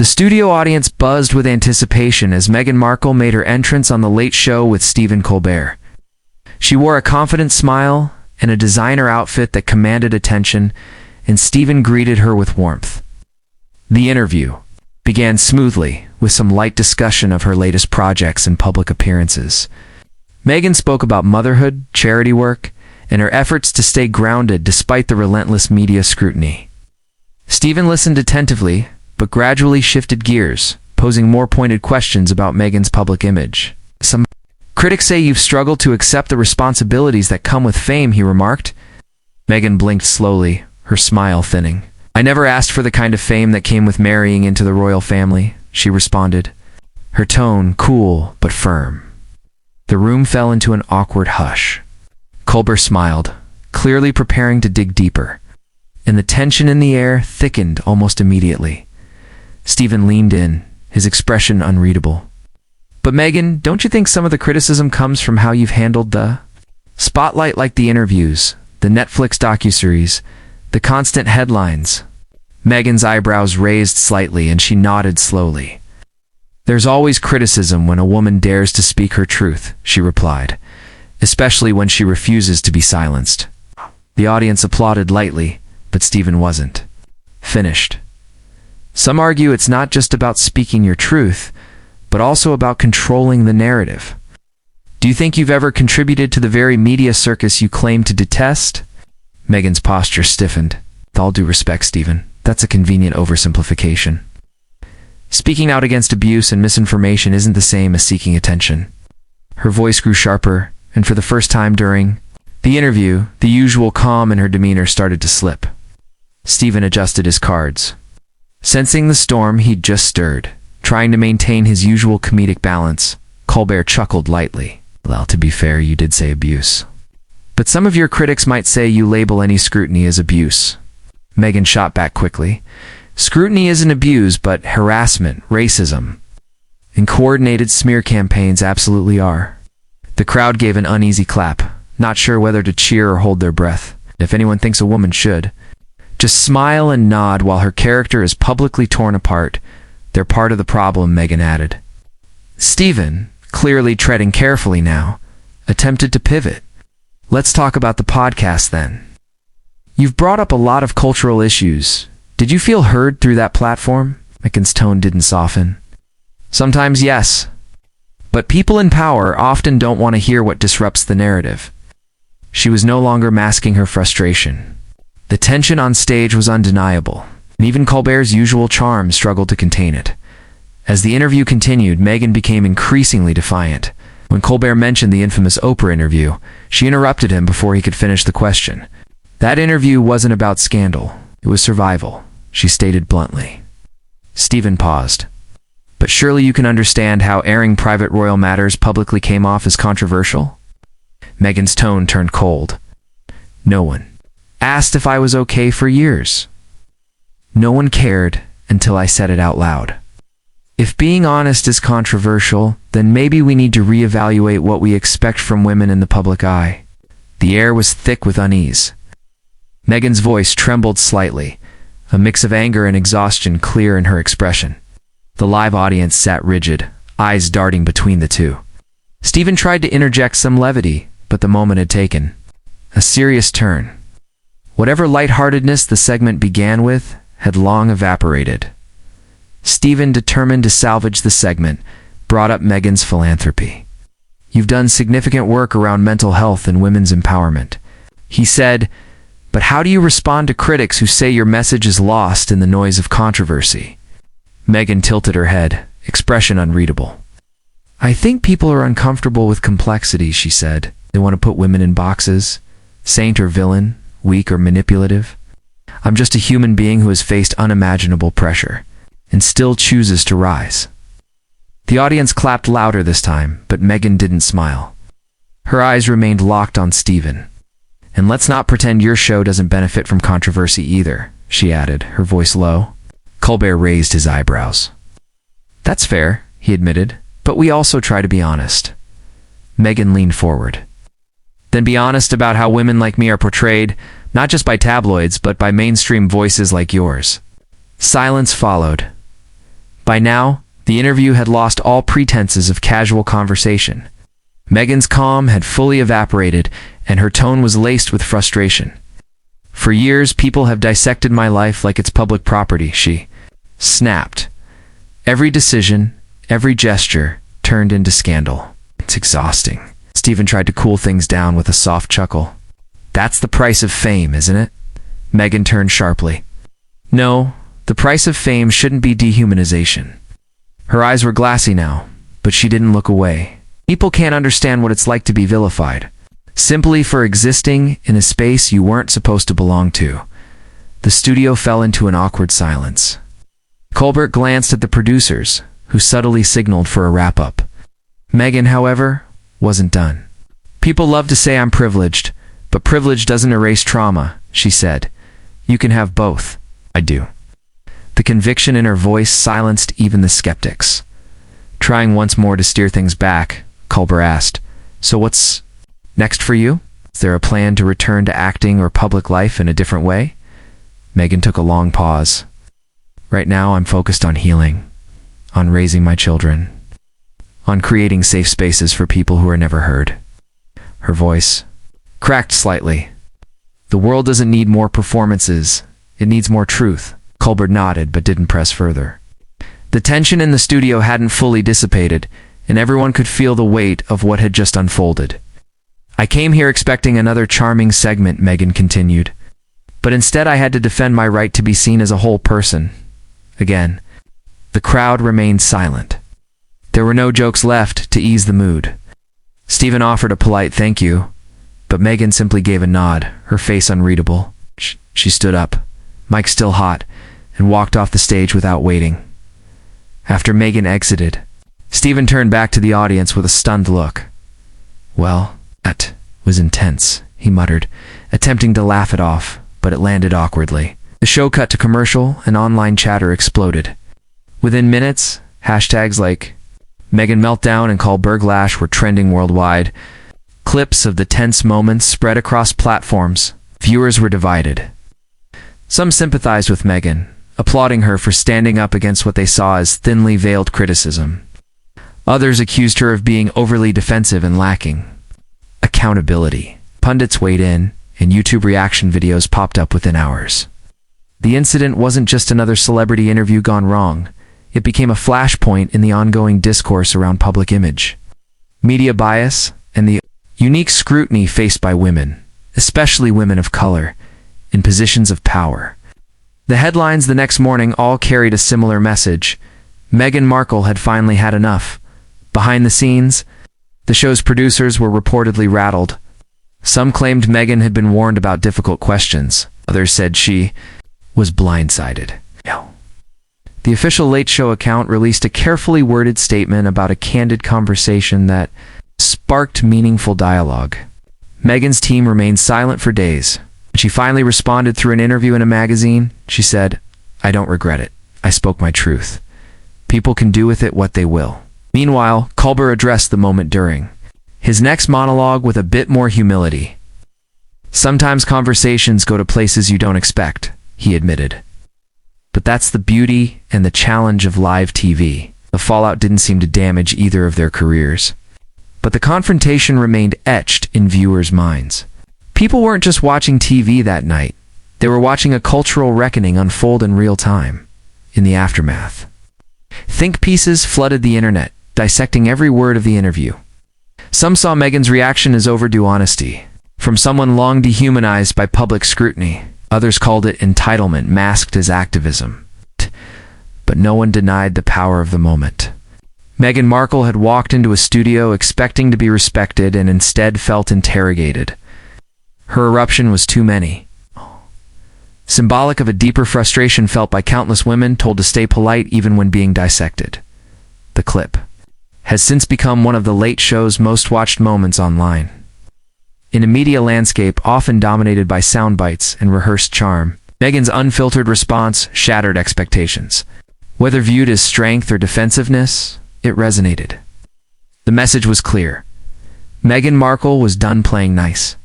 The studio audience buzzed with anticipation as Meghan Markle made her entrance on The Late Show with Stephen Colbert. She wore a confident smile and a designer outfit that commanded attention, and Stephen greeted her with warmth. The interview began smoothly, with some light discussion of her latest projects and public appearances. Meghan spoke about motherhood, charity work, and her efforts to stay grounded despite the relentless media scrutiny. Stephen listened attentively, but gradually shifted gears, posing more pointed questions about Meghan's public image. Some critics say you've struggled to accept the responsibilities that come with fame, he remarked. Meghan blinked slowly, her smile thinning. I never asked for the kind of fame that came with marrying into the royal family, she responded, her tone cool but firm. The room fell into an awkward hush. Colbert smiled, clearly preparing to dig deeper, and the tension in the air thickened almost immediately. Stephen leaned in, his expression unreadable. But Meghan, don't you think some of the criticism comes from how you've handled the spotlight, like the interviews, the Netflix docuseries, the constant headlines? Meghan's eyebrows raised slightly and she nodded slowly. There's always criticism when a woman dares to speak her truth, she replied, especially when she refuses to be silenced. The audience applauded lightly, but Stephen wasn't finished. Some argue it's not just about speaking your truth, but also about controlling the narrative. Do you think you've ever contributed to the very media circus you claim to detest? Meghan's posture stiffened. With all due respect, Stephen, that's a convenient oversimplification. Speaking out against abuse and misinformation isn't the same as seeking attention. Her voice grew sharper, and for the first time during the interview, the usual calm in her demeanor started to slip. Stephen adjusted his cards. Sensing the storm he'd just stirred, trying to maintain his usual comedic balance, Colbert chuckled lightly. Well, to be fair, you did say abuse. But some of your critics might say you label any scrutiny as abuse. Meghan shot back quickly. Scrutiny isn't abuse, but harassment, racism, and coordinated smear campaigns absolutely are. The crowd gave an uneasy clap, not sure whether to cheer or hold their breath. If anyone thinks a woman should, just smile and nod while her character is publicly torn apart. They're part of the problem, Meghan added. Stephen, clearly treading carefully now, attempted to pivot. Let's talk about the podcast then. You've brought up a lot of cultural issues. Did you feel heard through that platform? Meghan's tone didn't soften. Sometimes yes. But people in power often don't want to hear what disrupts the narrative. She was no longer masking her frustration. The tension on stage was undeniable, and even Colbert's usual charm struggled to contain it. As the interview continued, Meghan became increasingly defiant. When Colbert mentioned the infamous Oprah interview, she interrupted him before he could finish the question. That interview wasn't about scandal. It was survival, she stated bluntly. Stephen paused. But surely you can understand how airing private royal matters publicly came off as controversial? Meghan's tone turned cold. No one asked if I was okay for years. No one cared until I said it out loud. If being honest is controversial, then maybe we need to reevaluate what we expect from women in the public eye. The air was thick with unease. Meghan's voice trembled slightly, a mix of anger and exhaustion clear in her expression. The live audience sat rigid, eyes darting between the two. Stephen tried to interject some levity, but the moment had taken a serious turn. Whatever lightheartedness the segment began with had long evaporated. Stephen, determined to salvage the segment, brought up Meghan's philanthropy. You've done significant work around mental health and women's empowerment, he said, but how do you respond to critics who say your message is lost in the noise of controversy? Meghan tilted her head, expression unreadable. I think people are uncomfortable with complexity, she said. They want to put women in boxes, saint or villain, weak or manipulative. I'm just a human being who has faced unimaginable pressure and still chooses to rise. The audience clapped louder this time, but Meghan didn't smile. Her eyes remained locked on Stephen. And let's not pretend your show doesn't benefit from controversy either, she added, her voice low. Colbert raised his eyebrows. That's fair, he admitted, but we also try to be honest. Meghan leaned forward. Then be honest about how women like me are portrayed, not just by tabloids, but by mainstream voices like yours. Silence followed. By now, the interview had lost all pretenses of casual conversation. Meghan's calm had fully evaporated, and her tone was laced with frustration. "For years, people have dissected my life like it's public property," she snapped. Every decision, every gesture, turned into scandal. "It's exhausting." Stephen tried to cool things down with a soft chuckle. "That's the price of fame, isn't it?" Meghan turned sharply. "No, the price of fame shouldn't be dehumanization." Her eyes were glassy now, but she didn't look away. "People can't understand what it's like to be vilified, simply for existing in a space you weren't supposed to belong to." The studio fell into an awkward silence. Colbert glanced at the producers, who subtly signaled for a wrap-up. Meghan, however, wasn't done. "People love to say I'm privileged, but privilege doesn't erase trauma," she said. "You can have both." "I do." The conviction in her voice silenced even the skeptics. Trying once more to steer things back, Colbert asked, "So what's next for you? Is there a plan to return to acting or public life in a different way?" Meghan took a long pause. "Right now I'm focused on healing, on raising my children, on creating safe spaces for people who are never heard." Her voice cracked slightly. "The world doesn't need more performances, it needs more truth." Colbert nodded but didn't press further. The tension in the studio hadn't fully dissipated, and everyone could feel the weight of what had just unfolded. "I came here expecting another charming segment," Meghan continued. "But instead I had to defend my right to be seen as a whole person." Again, the crowd remained silent. There were no jokes left to ease the mood. Stephen offered a polite thank you, but Meghan simply gave a nod, her face unreadable. She stood up, mic still hot, and walked off the stage without waiting. After Meghan exited, Stephen turned back to the audience with a stunned look. "Well, that was intense," he muttered, attempting to laugh it off, but it landed awkwardly. The show cut to commercial, and online chatter exploded. Within minutes, hashtags like Meghan Meltdown and Colbertlash were trending worldwide. Clips of the tense moments spread across platforms. Viewers were divided. Some sympathized with Meghan, applauding her for standing up against what they saw as thinly veiled criticism. Others accused her of being overly defensive and lacking accountability. Pundits weighed in, and YouTube reaction videos popped up within hours. The incident wasn't just another celebrity interview gone wrong. It became a flashpoint in the ongoing discourse around public image, media bias, and the unique scrutiny faced by women, especially women of color, in positions of power. The headlines the next morning all carried a similar message. Meghan Markle had finally had enough. Behind the scenes, the show's producers were reportedly rattled. Some claimed Meghan had been warned about difficult questions. Others said she was blindsided. The official Late Show account released a carefully worded statement about a candid conversation that sparked meaningful dialogue. Meghan's team remained silent for days. When she finally responded through an interview in a magazine, she said, "I don't regret it. I spoke my truth. People can do with it what they will." Meanwhile, Colbert addressed the moment during his next monologue with a bit more humility. "Sometimes conversations go to places you don't expect," he admitted. "But that's the beauty and the challenge of live TV." The fallout didn't seem to damage either of their careers, but the confrontation remained etched in viewers' minds. People weren't just watching TV that night. They were watching a cultural reckoning unfold in real time, in the aftermath. Think pieces flooded the internet, dissecting every word of the interview. Some saw Meghan's reaction as overdue honesty, from someone long dehumanized by public scrutiny. Others called it entitlement masked as activism. But no one denied the power of the moment. Meghan Markle had walked into a studio expecting to be respected and instead felt interrogated. Her eruption was too many. Symbolic of a deeper frustration felt by countless women told to stay polite even when being dissected. The clip has since become one of the Late Show's most watched moments online. In a media landscape often dominated by sound bites and rehearsed charm, Meghan's unfiltered response shattered expectations. Whether viewed as strength or defensiveness, it resonated. The message was clear. Meghan Markle was done playing nice.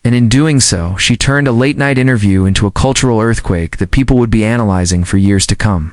And in doing so, she turned a late-night interview into a cultural earthquake that people would be analyzing for years to come.